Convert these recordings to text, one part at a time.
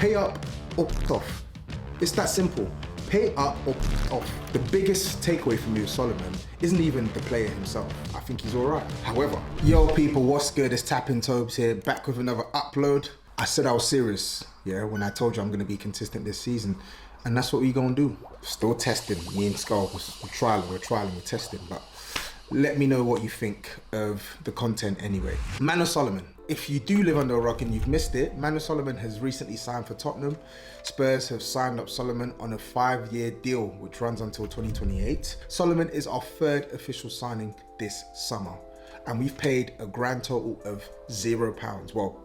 Pay up or piss off. It's that simple. Pay up or piss off. The biggest takeaway from me with Solomon isn't even the player himself. I think he's all right. However, yo people, what's good? It's Tapping Tobes here, back with another upload. I said I was serious, yeah, when I told you I'm going to be consistent this season. And that's what we're going to do. Still testing. Me and Skull, we're trialing, we're testing. But let me know what you think of the content anyway. Manu Solomon. If you do live under a rock and you've missed it, Manu Solomon has recently signed for Tottenham. Spurs have signed up Solomon on a 5-year deal, which runs until 2028. Solomon is our third official signing this summer. And we've paid a grand total of £0. Well,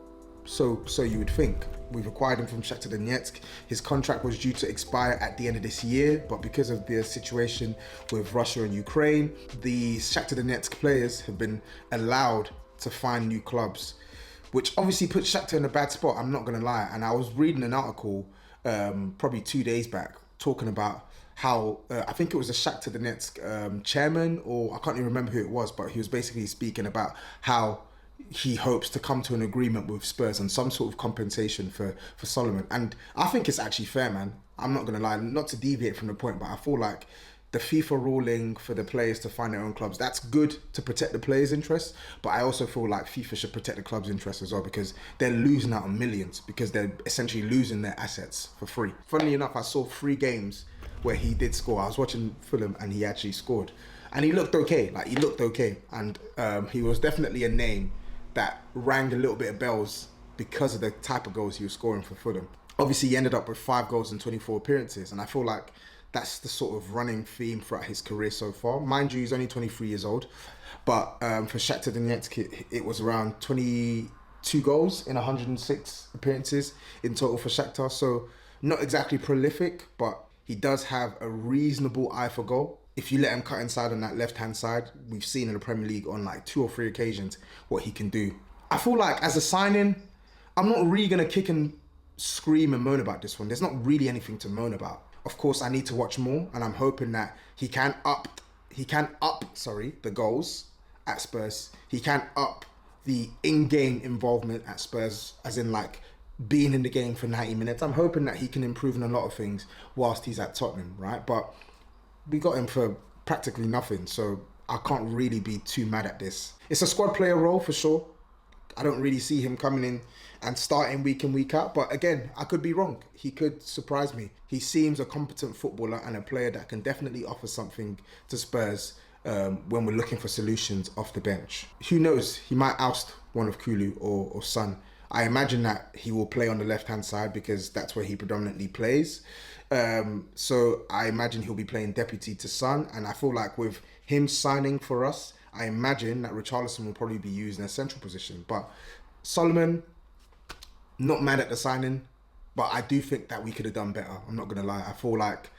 so you would think. We've acquired him from Shakhtar Donetsk. His contract was due to expire at the end of this year, but because of the situation with Russia and Ukraine, the Shakhtar Donetsk players have been allowed to find new clubs, which obviously puts Shakhtar in a bad spot, I'm not going to lie. And I was reading an article probably 2 days back talking about how, I think it was a Shakhtar Donetsk chairman, or I can't even remember who it was, but he was basically speaking about how he hopes to come to an agreement with Spurs on some sort of compensation for Solomon. And I think it's actually fair, man. I'm not going to lie, not to deviate from the point, but I feel like the FIFA ruling for the players to find their own clubs, that's good to protect the players' interests, but I also feel like FIFA should protect the club's interests as well, because they're losing out on millions, because they're essentially losing their assets for free. Funnily enough, I saw 3 games where he did score. I was watching Fulham and he actually scored. And he looked okay, And he was definitely a name that rang a little bit of bells because of the type of goals he was scoring for Fulham. Obviously, he ended up with 5 goals in 24 appearances, and I feel like that's the sort of running theme throughout his career so far. Mind you, he's only 23 years old, but for Shakhtar Donetsk, it was around 22 goals in 106 appearances in total for Shakhtar. So not exactly prolific, but he does have a reasonable eye for goal. If you let him cut inside on that left-hand side, we've seen in the Premier League on like 2 or 3 occasions what he can do. I feel like as a signing, I'm not really going to kick and scream and moan about this one. There's not really anything to moan about. Of course, I need to watch more, and I'm hoping that he can up the goals at Spurs. He can up the in-game involvement at Spurs, as in like being in the game for 90 minutes. I'm hoping that he can improve in a lot of things whilst he's at Tottenham, right? But we got him for practically nothing, so I can't really be too mad at this. It's a squad player role for sure. I don't really see him coming in and starting week in, week out. But again, I could be wrong. He could surprise me. He seems a competent footballer and a player that can definitely offer something to Spurs when we're looking for solutions off the bench. Who knows? He might oust one of Kulu or Son. I imagine that he will play on the left-hand side because that's where he predominantly plays. So I imagine he'll be playing deputy to Son. And I feel like with him signing for us, I imagine that Richarlison will probably be used in a central position. But Solomon, not mad at the signing, but I do think that we could have done better. I'm not going to lie. I feel like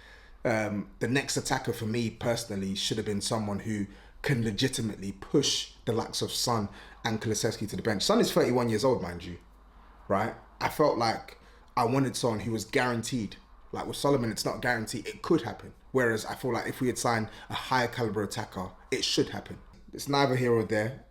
the next attacker for me personally should have been someone who can legitimately push the likes of Son and Kulusevski to the bench. Son is 31 years old, mind you, right? I felt like I wanted someone who was guaranteed. Like with Solomon, it's not guaranteed. It could happen. Whereas I feel like if we had signed a higher caliber attacker, it should happen. It's neither here or there.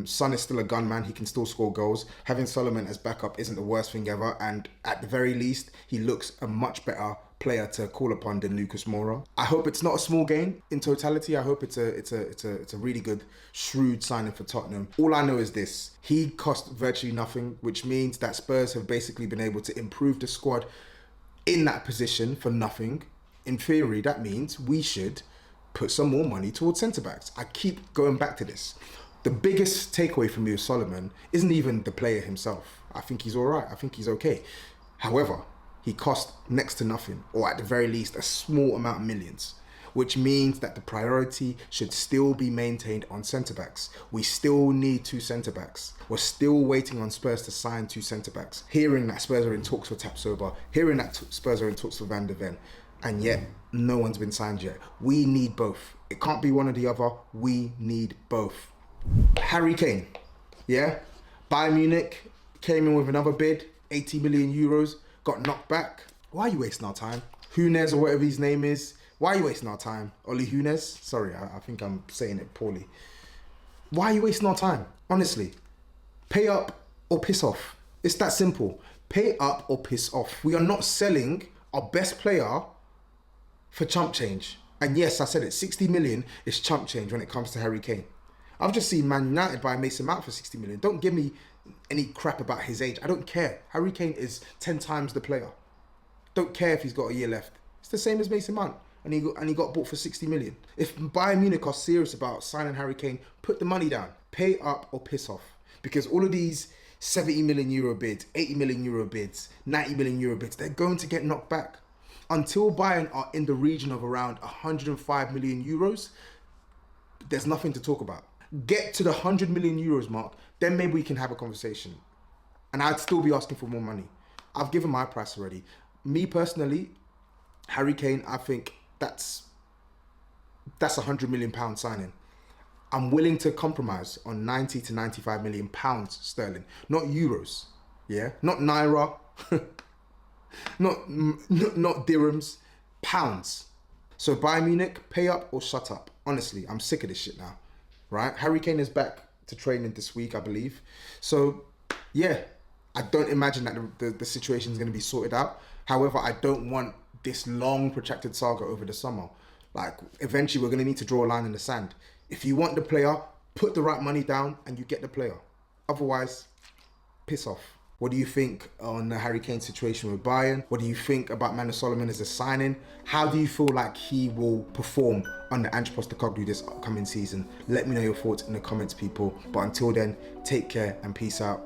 Son is still a gunman. He can still score goals. Having Solomon as backup isn't the worst thing ever. And at the very least, he looks a much better player to call upon than Lucas Moura. I hope it's not a small gain in totality. I hope it's a really good, shrewd signing for Tottenham. All I know is this: he cost virtually nothing, which means that Spurs have basically been able to improve the squad in that position for nothing. In theory, that means we should put some more money towards centre-backs. I keep going back to this. The biggest takeaway from me with Solomon isn't even the player himself. I think he's all right. I think he's okay. However, he cost next to nothing, or at the very least, a small amount of millions, which means that the priority should still be maintained on centre-backs. We still need 2 centre-backs. We're still waiting on Spurs to sign 2 centre-backs. Hearing that Spurs are in talks for Tapsoba, hearing that Spurs are in talks for Van der Ven, and yet no one's been signed yet. We need both. It can't be one or the other. We need both. Harry Kane, yeah? Bayern Munich came in with another bid, 80 million euros, got knocked back. Why are you wasting our time? Hunes or whatever his name is. Why are you wasting our time? Oli Hunes? Sorry, I think I'm saying it poorly. Why are you wasting our time? Honestly. Pay up or piss off. It's that simple. Pay up or piss off. We are not selling our best player for chump change. And yes, I said it, 60 million is chump change when it comes to Harry Kane. I've just seen Man United buy Mason Mount for 60 million. Don't give me any crap about his age. I don't care. Harry Kane is 10 times the player. Don't care if he's got a year left. It's the same as Mason Mount. And he got bought for 60 million. If Bayern Munich are serious about signing Harry Kane, put the money down. Pay up or piss off. Because all of these 70 million euro bids, 80 million euro bids, 90 million euro bids, they're going to get knocked back. Until Bayern are in the region of around 105 million euros, there's nothing to talk about. Get to the 100 million euros mark, then maybe we can have a conversation. And I'd still be asking for more money. I've given my price already. Me personally, Harry Kane, I think that's £100 million signing. I'm willing to compromise on 90 to 95 million pounds sterling, not euros. Yeah, not naira, not dirhams, pounds. So Bayern Munich, pay up or shut up. Honestly, I'm sick of this shit now. Right? Harry Kane is back to training this week, I believe. So yeah, I don't imagine that the situation is going to be sorted out. However, I don't want this long protracted saga over the summer. Like, eventually we're going to need to draw a line in the sand. If you want the player, put the right money down and you get the player. Otherwise, piss off. What do you think on the Harry Kane situation with Bayern? What do you think about Manor Solomon as a signing? How do you feel like he will perform under Ange Postecoglou this upcoming season? Let me know your thoughts in the comments, people. But until then, take care and peace out.